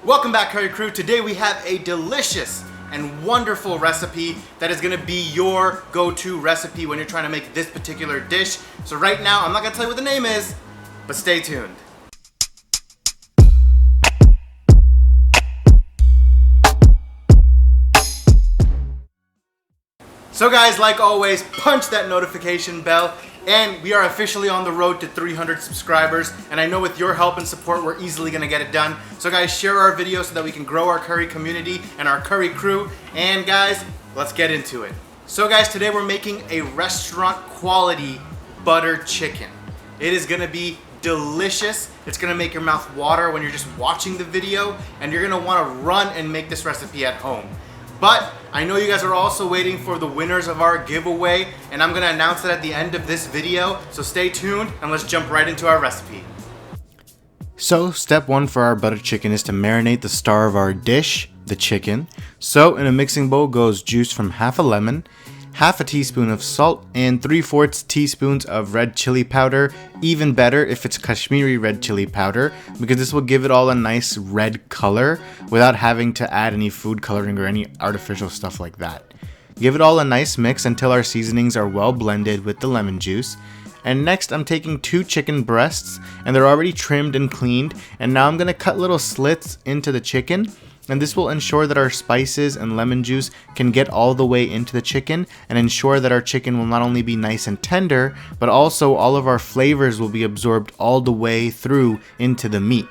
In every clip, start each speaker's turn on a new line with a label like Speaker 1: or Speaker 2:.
Speaker 1: Welcome back, Curry Crew. Today we have a delicious and wonderful recipe that is gonna be your go-to recipe when you're trying to make this particular dish. So right now, I'm not gonna tell you what the name is, but stay tuned. So guys, like always, punch that notification bell, and we are officially on the road to 300 subscribers, and I know with your help and support, we're easily gonna get it done. So guys, share our video so that we can grow our curry community and our curry crew, and guys, let's get into it. So guys, today we're making a restaurant quality butter chicken. It is gonna be delicious. It's gonna make your mouth water when you're just watching the video, and you're gonna wanna run and make this recipe at home. But I know you guys are also waiting for the winners of our giveaway, and I'm gonna announce it at the end of this video, so stay tuned and let's jump right into our recipe. So step one for our butter chicken is to marinate the star of our dish, the chicken. So in a mixing bowl goes juice from half a lemon, half a teaspoon of salt, and 3/4 teaspoons of red chili powder. Even better if it's Kashmiri red chili powder, because this will give it all a nice red color without having to add any food coloring or any artificial stuff like that. Give it all a nice mix until our seasonings are well blended with the lemon juice. And next I'm taking 2 chicken breasts, and they're already trimmed and cleaned, and now I'm gonna cut little slits into the chicken. And this will ensure that our spices and lemon juice can get all the way into the chicken and ensure that our chicken will not only be nice and tender, but also all of our flavors will be absorbed all the way through into the meat.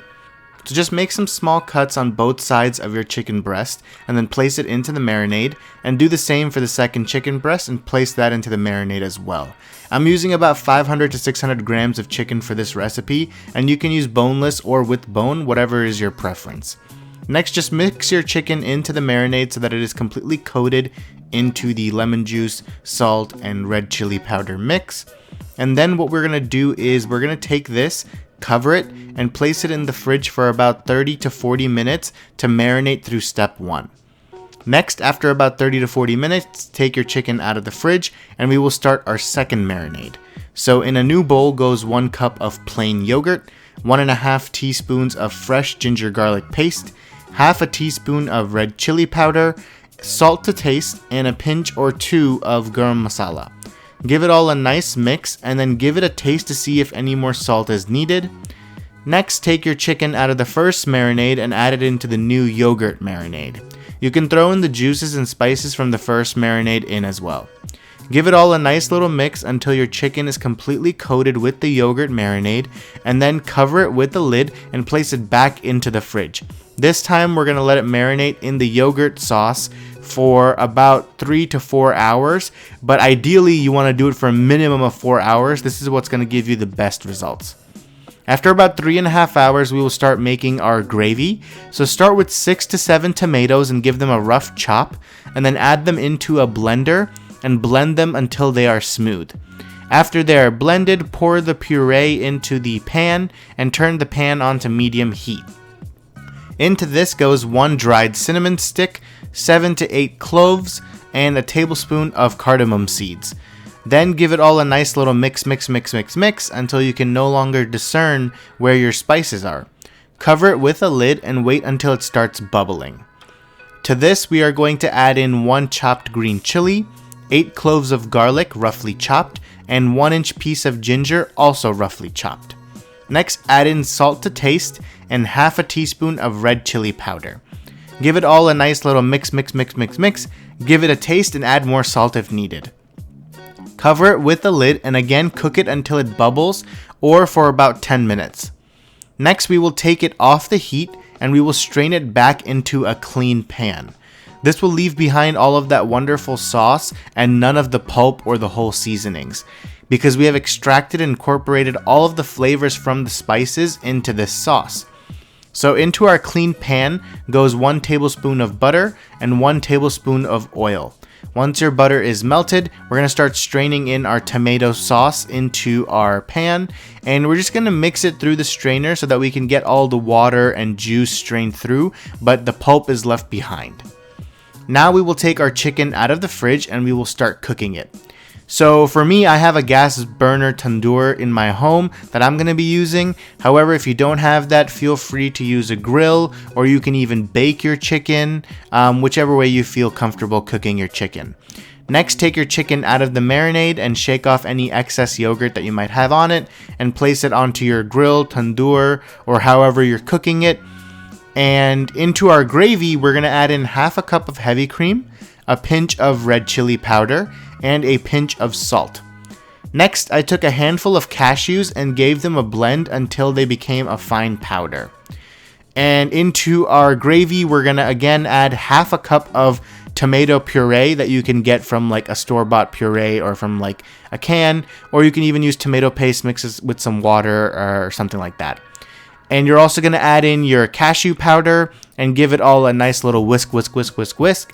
Speaker 1: So just make some small cuts on both sides of your chicken breast and then place it into the marinade, and do the same for the second chicken breast and place that into the marinade as well. I'm using about 500 to 600 grams of chicken for this recipe, and you can use boneless or with bone, whatever is your preference. Next, just mix your chicken into the marinade so that it is completely coated into the lemon juice, salt, and red chili powder mix. And then what we're gonna do is we're gonna take this, cover it, and place it in the fridge for about 30 to 40 minutes to marinate through step 1. Next, after about 30 to 40 minutes, take your chicken out of the fridge and we will start our second marinade. So in a new bowl goes 1 cup of plain yogurt, 1.5 teaspoons of fresh ginger garlic paste, half a teaspoon of red chili powder, salt to taste, and a pinch or 2 of garam masala. Give it all a nice mix and then give it a taste to see if any more salt is needed. Next, take your chicken out of the first marinade and add it into the new yogurt marinade. You can throw in the juices and spices from the first marinade in as well. Give it all a nice little mix until your chicken is completely coated with the yogurt marinade, and then cover it with the lid and place it back into the fridge. This time we're going to let it marinate in the yogurt sauce for about 3 to 4 hours, but ideally you want to do it for a minimum of 4 hours. This is what's going to give you the best results. After about 3.5 hours, we will start making our gravy. So start with 6 to 7 tomatoes and give them a rough chop, and then add them into a blender and blend them until they are smooth. After they are blended, pour the puree into the pan and turn the pan onto medium heat. Into this goes 1 dried cinnamon stick, 7 to 8 cloves, and a tablespoon of cardamom seeds. Then give it all a nice little mix until you can no longer discern where your spices are. Cover it with a lid and wait until it starts bubbling. To this, we are going to add in 1 chopped green chili, 8 cloves of garlic roughly chopped, and 1-inch piece of ginger also roughly chopped. Next, add in salt to taste and half a teaspoon of red chili powder. Give it all a nice little mix. Give it a taste and add more salt if needed. Cover it with the lid and again cook it until it bubbles, or for about 10 minutes. Next, we will take it off the heat and we will strain it back into a clean pan. This will leave behind all of that wonderful sauce and none of the pulp or the whole seasonings, because we have extracted and incorporated all of the flavors from the spices into this sauce. So into our clean pan goes 1 tablespoon of butter and 1 tablespoon of oil. Once your butter is melted, we're going to start straining in our tomato sauce into our pan, and we're just going to mix it through the strainer so that we can get all the water and juice strained through, but the pulp is left behind. Now we will take our chicken out of the fridge and we will start cooking it. So for me, I have a gas burner tandoor in my home that I'm going to be using. However, if you don't have that, feel free to use a grill, or you can even bake your chicken, whichever way you feel comfortable cooking your chicken. Next, take your chicken out of the marinade and shake off any excess yogurt that you might have on it and place it onto your grill, tandoor, or however you're cooking it. And into our gravy, we're going to add in half a cup of heavy cream, a pinch of red chili powder, and a pinch of salt. Next, I took a handful of cashews and gave them a blend until they became a fine powder. And into our gravy, we're going to again add half a cup of tomato puree that you can get from like a store-bought puree or from like a can, or you can even use tomato paste mixes with some water or something like that. And you're also going to add in your cashew powder and give it all a nice little whisk, whisk, whisk, whisk, whisk.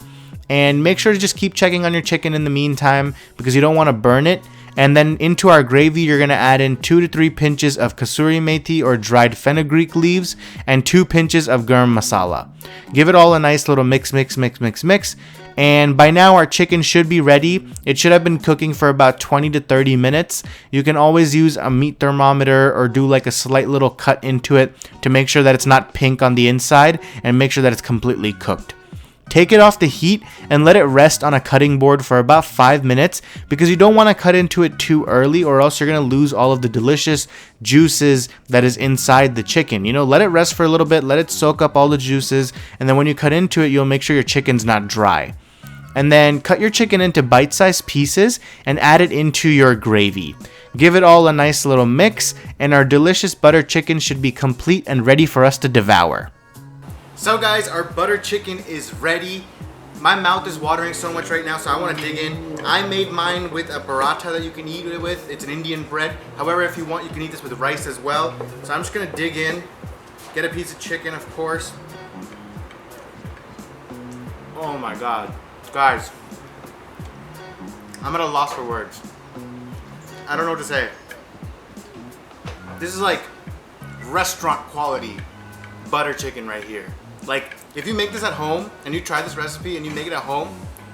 Speaker 1: And make sure to just keep checking on your chicken in the meantime because you don't want to burn it. And then into our gravy, you're going to add in 2 to 3 pinches of kasuri methi or dried fenugreek leaves and 2 pinches of garam masala. Give it all a nice little mix, mix, mix, mix, mix. And by now our chicken should be ready. It should have been cooking for about 20 to 30 minutes. You can always use a meat thermometer or do like a slight little cut into it to make sure that it's not pink on the inside and make sure that it's completely cooked. Take it off the heat and let it rest on a cutting board for about 5 minutes because you don't want to cut into it too early or else you're going to lose all of the delicious juices that is inside the chicken. You know, let it rest for a little bit, let it soak up all the juices, and then when you cut into it, you'll make sure your chicken's not dry. And then cut your chicken into bite-sized pieces and add it into your gravy. Give it all a nice little mix, and our delicious butter chicken should be complete and ready for us to devour. So guys, our butter chicken is ready. My mouth is watering so much right now, so I want to dig in. I made mine with a paratha that you can eat it with. It's an Indian bread. However, if you want, you can eat this with rice as well. So I'm just going to dig in, get a piece of chicken, of course. Oh my God. Guys, I'm at a loss for words. I don't know what to say. This is like restaurant quality butter chicken right here. Like, if you make this at home and you try this recipe and you make it at home,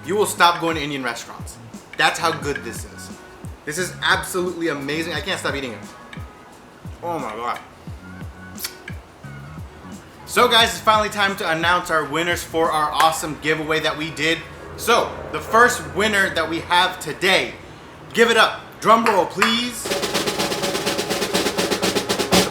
Speaker 1: you will stop going to Indian restaurants. That's how good this is. This is absolutely amazing. I can't stop eating it. Oh my God. So guys, it's finally time to announce our winners for our awesome giveaway that we did. So, the first winner that we have today, give it up. Drum roll, please. The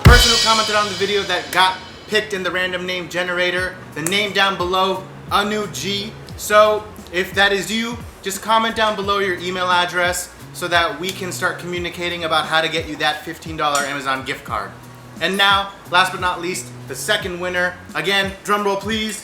Speaker 1: person who commented on the video that got picked in the random name generator, the name down below, Anu G. So, if that is you, just comment down below your email address so that we can start communicating about how to get you that $15 Amazon gift card. And now, last but not least, the second winner. Again, drum roll, please.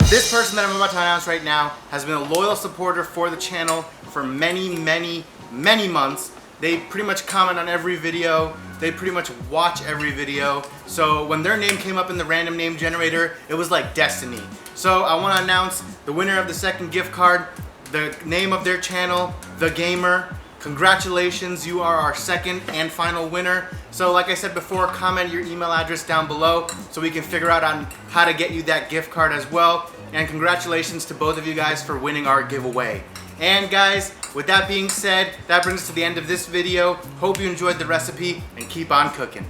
Speaker 1: This person that I'm about to announce right now has been a loyal supporter for the channel for many, many, many months. They pretty much comment on every video. They pretty much watch every video. So when their name came up in the random name generator, it was like destiny. So I want to announce the winner of the second gift card, the name of their channel, The Gamer. Congratulations, you are our second and final winner. So like I said before, comment your email address down below so we can figure out on how to get you that gift card as well. And congratulations to both of you guys for winning our giveaway. And guys, with that being said, that brings us to the end of this video. Hope you enjoyed the recipe and keep on cooking.